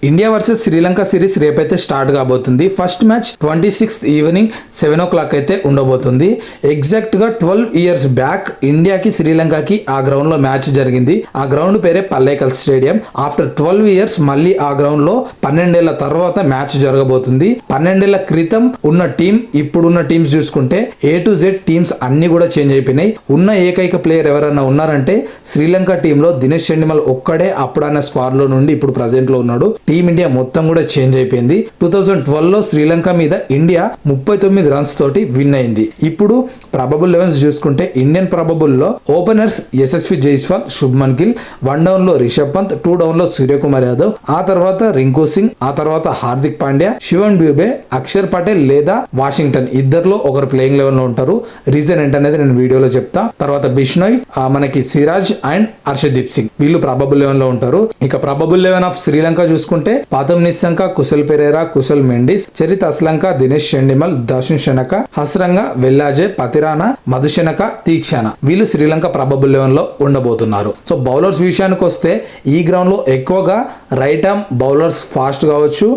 India versus Sri Lanka series రేపైతే start కాబోతుంది. First match 26th evening 7 o'clock అయితే ఉండబోతుంది. ఎగ్జాక్ట్ గా 12 years బ్యాక్ ఇండియాకి శ్రీలంకకి ఆ గ్రౌండ్ లో మ్యాచ్ జరిగింది. ఆ గ్రౌండ్ పేరే పల్లేకల్ స్టేడియం. ఆఫ్టర్ 12 years మళ్ళీ ఆ గ్రౌండ్ లో 12 ఏళ్ల తర్వాత మ్యాచ్ జరగబోతుంది. 12 ఏళ్ల క్రితం ఉన్న టీం ఇప్పుడున్న టీమ్స్ చూసుకుంటే A to Z టీమ్స్ అన్ని కూడా చేంజ్ అయిపోయినాయి. ఉన్న ఏకైక ప్లేయర్ ఎవరైనా ఉన్నారంటే శ్రీలంక టీంలో దినేష్ చెండిమల్ ఒక్కడే అప్పుడన్న స్క్వాడ్ లో నుండి ఇప్పుడు ప్రెజెంట్ లో ఉన్నాడు. టీమిండియా మొత్తం కూడా చేంజ్ అయిపోయింది. 2012 లో శ్రీలంక మీద ఇండియా 39 runs తోటి విన్ అయింది. ఇప్పుడు ప్రాబబుల్ 11 చూసుకుంటే ఇండియన్ ప్రాబబుల్ లో ఓపెనర్స్ యశస్వి జైస్వాల్, శుభ్మన్ గిల్, 1 down లో రిషబ్ పంత్, 2 down లో సూర్యకుమార్ యాదవ్, ఆ తర్వాత రింకు సింగ్, ఆ తర్వాత హార్దిక్ పాండ్యా, శివన్ డ్యూబే, అక్షర్ పటేల్ లేదా వాషింగ్టన్ ఇద్దరులో ఒకరు ప్లేయింగ్ లెవెల్ లో ఉంటారు. రీజన్ ఏంటనేది నేను వీడియోలో చెప్తా. తర్వాత బిష్నోయ్, మనకి సిరాజ్ అండ్ హర్షదీప్ సింగ్ వీళ్ళు ప్రాబబుల్ 11 లో ఉంటారు. ఇక ప్రాబబుల్ 11 ఆఫ్ శ్రీలంక చూసుకుంటే పాతం నిస్సంక, కుశల్ పెరేరా, కుశల్ మెండిస్, చరిత్ అస్లంక, దినేష్ చెండిమల్, దర్శన్ శనక, హస్రంగ, వెల్లాజే, పతిరానా, మధుశనక, తీక్షణ వీళ్ళు శ్రీలంక ప్రాబబుల్ 11 లో ఉండబోతున్నారు. సో బౌలర్స్ విషయానికి వస్తే ఈ గ్రౌండ్ లో ఎక్కువగా రైట్ ఆర్మ్ బౌలర్స్ ఫాస్ట్ కావచ్చు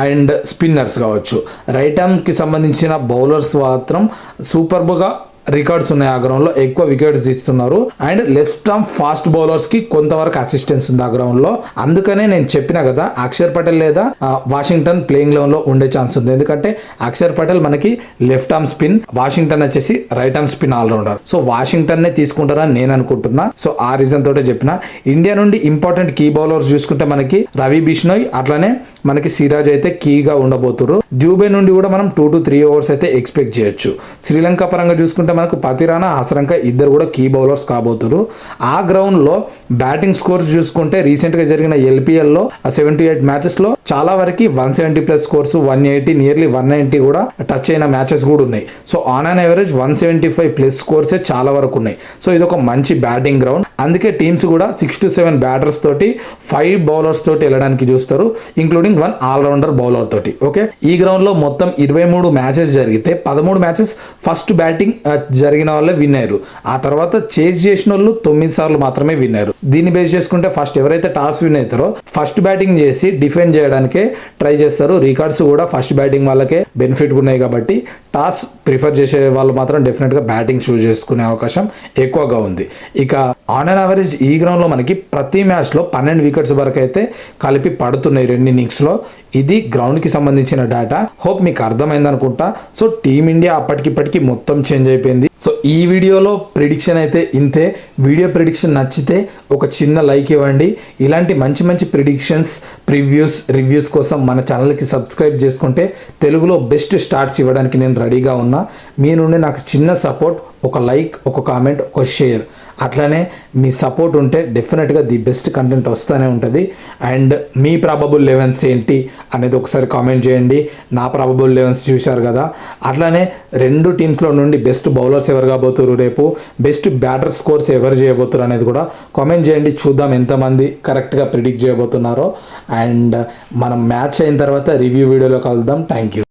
అండ్ స్పిన్నర్స్ కావచ్చు. రైట్ ఆర్మ్ కి సంబంధించిన బౌలర్స్ మాత్రం సూపర్బ్ గా రికార్డ్స్ ఉన్నాయి. ఆ గ్రౌండ్ లో ఎక్కువ వికెట్స్ తీస్తున్నారు. And left arm fast bowlers కి కొంతవరకు అసిస్టెన్స్ ఉంది ఆ గ్రౌండ్ లో. అందుకనే నేను చెప్పిన కదా అక్షర్ పటేల్ లేదా వాషింగ్టన్ ప్లేయింగ్ లెవెన్ లో ఉండే ఛాన్స్ ఉంది. ఎందుకంటే అక్షర్ పటేల్ మనకి లెఫ్ట్ ఆర్మ్ స్పిన్, వాషింగ్టన్ వచ్చేసి right arm spin allrounder. So Washington నే తీసుకుంటారని నేను అనుకుంటున్నా. సో ఆ రీజన్ తోటే చెప్పిన. ఇండియా నుండి ఇంపార్టెంట్ కీ బౌలర్స్ చూసుకుంటే మనకి రవి బిష్నోయ్, అట్లానే మనకి సిరాజ్ అయితే కీగా ఉండబోతున్నారు. డ్యూబే నుండి కూడా మనం 2 to 3 overs అయితే ఎక్స్పెక్ట్ చేయొచ్చు. శ్రీలంక పరంగా చూసుకుంటే మనకు పతిరానా, హస్రంక ఇద్దరు కూడా కీ బౌలర్స్ కాబోతున్నారు. ఆ గ్రౌండ్ లో బ్యాటింగ్ స్కోర్స్ చూసుకుంటే రీసెంట్ గా జరిగిన LPL లో 78 మ్యాచెస్ లో చాలా వరకు 170+ స్కోర్స్, 180 నియర్లీ 190 కూడా టచ్ అయిన మ్యాచెస్ కూడా ఉన్నాయి. So on an average 175+ scores చాలా వరకు ఉన్నాయి. సో ఇది ఒక మంచి బ్యాటింగ్ గ్రౌండ్. అందుకే టీమ్స్ కూడా 6 to 7 బ్యాటర్స్ తోటి 5 బౌలర్స్ తోటి వెళ్ళడానికి చూస్తారు, ఇంక్లూడింగ్ 1 ఆల్రౌండర్ బౌలర్ తోటి. ఓకే, ఈ గ్రౌండ్ లో మొత్తం 23 మ్యాచెస్ జరిగితే 13 మ్యాచెస్ ఫస్ట్ బ్యాటింగ్ జరిగిన వాళ్ళే విన్ అయ్యారు. ఆ తర్వాత చేజ్ చేసిన వాళ్ళు 9 సార్లు మాత్రమే విన్ అయ్యారు. దీన్ని బేస్ చేసుకుంటే ఫస్ట్ ఎవరైతే టాస్ విన్ అవుతారో ఫస్ట్ బ్యాటింగ్ చేసి డిఫెండ్ చేయడానికే ట్రై చేస్తారు. రికార్డ్స్ కూడా ఫస్ట్ బ్యాటింగ్ వాళ్ళకే బెనిఫిట్ ఉన్నాయి కాబట్టి టాస్ ప్రిఫర్ చేసే వాళ్ళు మాత్రం డెఫినెట్ గా బ్యాటింగ్ చూస్ చేసుకునే అవకాశం ఎక్కువగా ఉంది. ఇక ఆన్ అండ్ యావరేజ్ ఈ గ్రౌండ్ లో మనకి ప్రతి మ్యాచ్ లో 12 వికెట్స్ వరకు అయితే కలిపి పడుతున్నాయి 2 innings లో. ఇది గ్రౌండ్ కి సంబంధించిన డేటా. హోప్ మీకు అర్థమైంది అనుకుంటా. సో టీమిండియా అప్పటికిప్పటికి మొత్తం చేంజ్ అయిపోయింది. సో ఈ వీడియోలో ప్రిడిక్షన్ అయితే ఇంతే. వీడియో ప్రిడిక్షన్ నచ్చితే ఒక చిన్న లైక్ ఇవ్వండి. ఇలాంటి మంచి మంచి ప్రిడిక్షన్స్, ప్రివ్యూస్, రివ్యూస్ కోసం మన ఛానల్కి సబ్స్క్రైబ్ చేసుకుంటే తెలుగులో బెస్ట్ స్టార్ట్స్ ఇవ్వడానికి నేను రెడీగా ఉన్నా. మీ నుండి నాకు చిన్న సపోర్ట్, ఒక లైక్, ఒక కామెంట్, ఒక షేర్, అట్లానే మీ సపోర్ట్ ఉంటే డెఫినెట్గా ది బెస్ట్ కంటెంట్ వస్తూనే ఉంటుంది. అండ్ మీ ప్రాబబుల్ 11s ఏంటి అనేది ఒకసారి కామెంట్ చేయండి. నా ప్రాబబుల్ 11s చూశారు కదా. అట్లానే 2 టీమ్స్లో నుండి బెస్ట్ బౌలర్స్ ఎవరు కాబోతున్నారు, రేపు బెస్ట్ బ్యాటర్ స్కోర్స్ ఎవరు చేయబోతున్నారు అనేది కూడా కామెంట్ చేయండి. చూద్దాం ఎంతమంది కరెక్ట్గా ప్రిడిక్ట్ చేయబోతున్నారో. అండ్ మనం మ్యాచ్ అయిన తర్వాత రివ్యూ వీడియోలో కలుద్దాం. Thank you.